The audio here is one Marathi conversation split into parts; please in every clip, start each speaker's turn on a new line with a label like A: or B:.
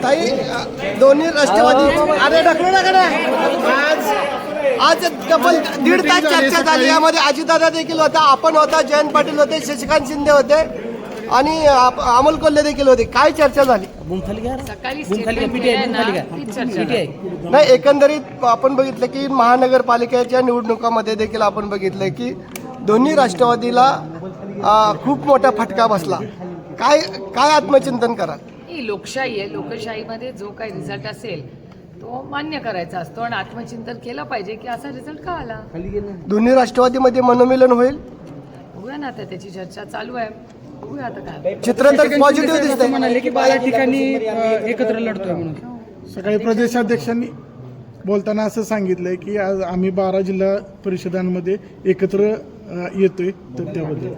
A: ताई दोन्ही राष्ट्रवादी अरे ढकलू आज तब्बल 1.5 तास चर्चा झाली. यामध्ये अजितदादा देखील होता, आपण होता, जयंत पाटील होते, शशिकांत शिंदे होते आणि अमोल कोल्हे देखील होते. काय चर्चा झाली? नाही, एकंदरीत आपण बघितलं की महानगरपालिकेच्या निवडणुकामध्ये देखील आपण बघितलं की दोन्ही राष्ट्रवादीला खूप मोठा फटका बसला. काय काय आत्मचिंतन कराल?
B: ही लोकशाही आहे. लोकशाहीमध्ये जो काही रिझल्ट असेल तो मान्य करायचा असतो आणि आत्मचिंतन केलं पाहिजे की असा रिझल्ट का आला.
A: दोन्ही राष्ट्रवादीमध्ये मनोमिलन होईल?
B: बघूया ना, आता त्याची चर्चा चालू आहे. बघूया आता काय.
A: चित्र तर पॉझिटिव्ह दिसतंय.
C: म्हणाले की 12 ठिकाणी एकत्र लढतोय म्हणून.
D: सकाळी प्रदेशाध्यक्षांनी बोलताना असं सांगितलंय की आज आम्ही 12 जिल्हा परिषदांमध्ये एकत्र येतोय, तर त्याबद्दल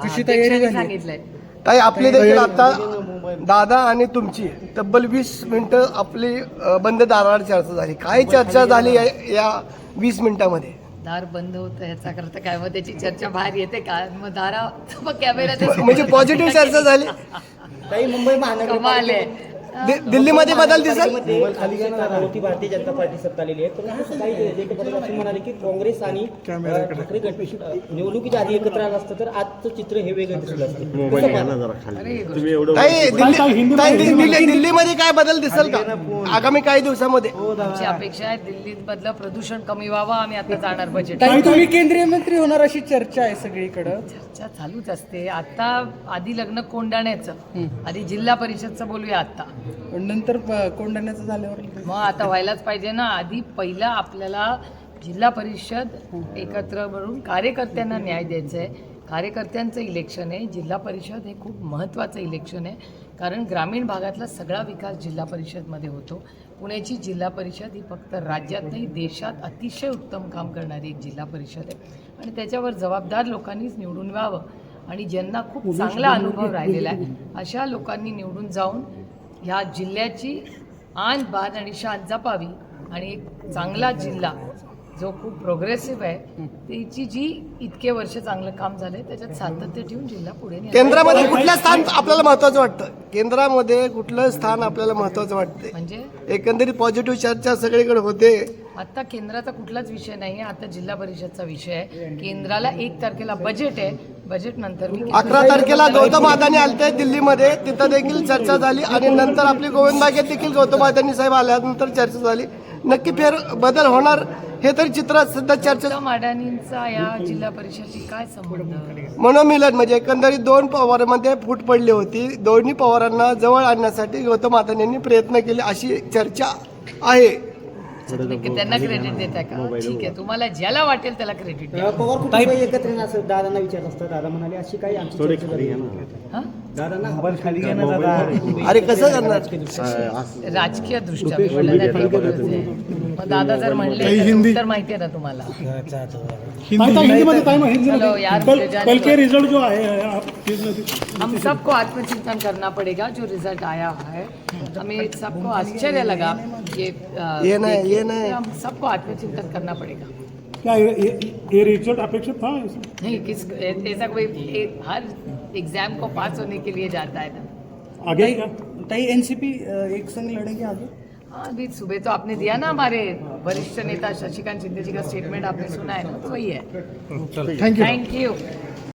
C: कशी तयारी झाली?
B: सांगितलंय.
A: ताई आपली देखील आता दादा आणि तुमची तब्बल 20 मिनिटं आपली बंद दारावर चर्चा झाली. काय चर्चा झाली या 20 मिनिटांमध्ये?
B: दार बंद होतं ह्याचा करता काय, मग त्याची चर्चा बाहेर येते का? मग दारा मग कॅमेरा
A: म्हणजे पॉझिटिव्ह चर्चा झाली.
E: काही मुंबई महानगरपालिका
B: आहे.
A: दिल्लीमध्ये बदल दिसेल?
E: होती भारतीय जनता पार्टी सत्ता आलेली आहे, पण सकाळी जयंत पाटील असं म्हणाले की काँग्रेस आणि ठाकरे गट निवडणुकीच्या आधी एकत्र आलं असतं तर आजचं चित्र हे वेगळं दिसलं असतं.
A: दिल्लीमध्ये काय बदल दिसेल का आगामी काही दिवसामध्ये?
B: आमची अपेक्षा आहे दिल्लीत मधलं प्रदूषण कमी व्हावं. आम्ही आता जाणार बजेट.
C: तुम्ही केंद्रीय मंत्री होणार अशी चर्चा आहे सगळीकडं.
B: चर्चा चालूच असते. आता आधी लग्न कोंडाण्याचं, आधी जिल्हा परिषदचं बोलूया. आता
C: नंतर कोंढाण्याचं झाल्यावर
B: मग आता व्हायलाच पाहिजे ना. आधी पहिला आपल्याला जिल्हा परिषद एकत्र मिळून कार्यकर्त्यांना न्याय द्यायचा आहे. कार्यकर्त्यांचं इलेक्शन आहे. जिल्हा परिषद हे खूप महत्त्वाचं इलेक्शन आहे, कारण ग्रामीण भागातला सगळा विकास जिल्हा परिषदमध्ये होतो. पुण्याची जिल्हा परिषद ही फक्त राज्यात नाही देशात अतिशय उत्तम काम करणारी एक जिल्हा परिषद आहे आणि त्याच्यावर जबाबदार लोकांनीच निवडून व्हावं आणि ज्यांना खूप चांगला अनुभव राहिलेला आहे अशा लोकांनी निवडून जाऊन ह्या जिल्ह्याची आन बान आणि शान जपावी आणि एक चांगला जिल्हा जो खूप प्रोग्रेसिव्ह आहे त्याची जी इतके वर्ष चांगलं काम झालंय त्याच्यात सातत्य ठेवून जिल्हा पुढे न्यायचा.
A: केंद्रामध्ये कुठलं स्थान आपल्याला महत्वाचं वाटतं? केंद्रामध्ये कुठलं स्थान आपल्याला महत्वाचं वाटतं?
B: म्हणजे
A: एकंदरीत पॉझिटिव्ह चर्चा सगळीकडे होते.
B: आता केंद्राचा कुठलाच विषय नाही आहे. आता जिल्हा परिषदचा विषय आहे. केंद्राला 1 तारखेला बजेट आहे. बजेट नंतर
A: 11 तारखेला गौतम अदानी आलते दिल्लीमध्ये, तिथं देखील चर्चा झाली आणि नंतर आपली गोविंद बागेत देखील गौतम अदानी साहेब आल्यानंतर चर्चा झाली. नक्की फेर बदल होणार हे तर चित्र सध्या चर्चा.
B: गौतम अडाणींचा या जिल्हा परिषदची काय संबंध?
A: मनोमिलन म्हणजे एकंदरीत 2 पवारांमध्ये फूट पडली होती. दोन्ही पवारांना जवळ आणण्यासाठी गौतम अदानींनी प्रयत्न केले अशी चर्चा आहे.
B: त्यांना क्रेडिट देत आहे का? ठीक आहे, तुम्हाला ज्याला वाटेल त्याला क्रेडिट द्या.
E: पवार कुटुंब एकत्र येणं असं दादांना विचारलं असतं. दादा म्हणाले अशी काही आमची चर्चा झाली. दादांना
A: अरे कसं करणार?
B: राजकीय दृष्ट्या मग दादा जर म्हणले तर माहिती आहे ना तुम्हाला. चलो यार,
D: रिजल्ट जो आहे
B: हम सबको आत्मचिंतन करना पड़ेगा. जो रिजल्ट आया है हमें सबको आश्चर्य लगा. ये नहीं हम सबको आत्मचिंतन करना पड़ेगा.
D: क्या ये रिजल्ट अपेक्षित था?
B: नहीं, किस ऐसा कोई हर एग्जाम को पास होने के लिए जाता है ना.
D: आगे
C: ताई एनसीपी एक संग लड़ेंगे आगे?
B: हाँ, अभी सुबह तो आपने दिया ना, हमारे वरिष्ठ नेता शशिकांत शिंदे जी का स्टेटमेंट आपने सुना है ना, तो वही है.
D: Thank you.
B: Thank you.